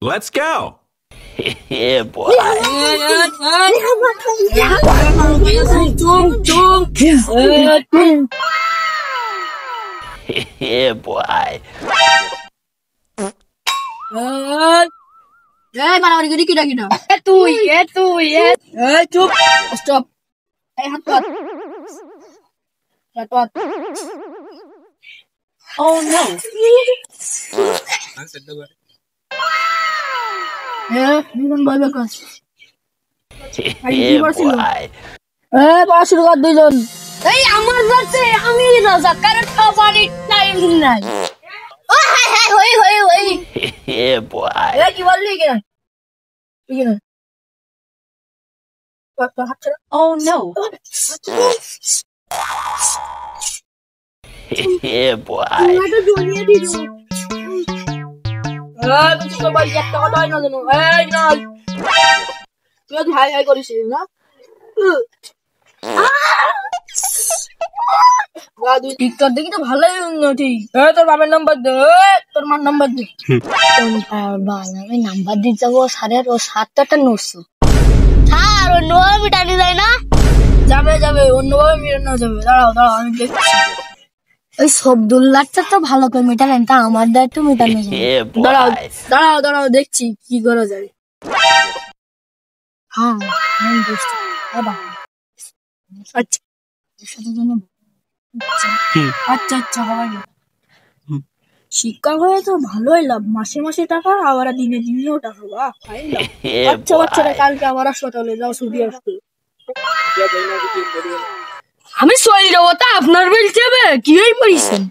Let's go. Yeah, boy. Yeah, boy. মারামারি করি কিনা কিনা তুই চুপ স্টপ এই হাত পাত Oh no. দুজন বলবে কাজ Yeah, boy. পড়া শুরু কর দুজন এই আমার কাছে আমি রাজা কারণ খাবারের টাইম নাই ও হাই হাই হই Yeah, boy. কি বললি কিনা হাত ছেড়ে Oh no. Yeah, boy. এটা জড়িয়ে দিও তুই তো বল একটা কথা হয় না জানো এই না তুই হাই হাই করিস না টিকটক দেখি তো ভালোই উন্নতি তোর বাবার নাম্বার দে তোর মার নাম্বার দে আমি নাম্বার দিতে যাবো সারের ও 7টা নড়ছো স্যার অন্যভাবে মিটানি যায় না যাবে অন্যভাবে মিটানো যাবে দাঁড়াও আমি দেখছি ওই সবদুল্লাহটা তো ভালো করে মিটালেন তা আমার দায়িত্ব মিটানো যাবে দাঁড়াও দেখছি কি করা যায় হ্যাঁ বুঝছি আচ্ছা শিক্ষা হয়ে তো ভালোই লাভ মাসে মাসে টাকা আবার দিনে দিনেও টাকা আচ্ছা বাচ্চারা কালকে আবার হাসপাতালে যাও ছুটি আসবে আমি সই যাবো তা আপনার বিল চেবে কি পড়িছেন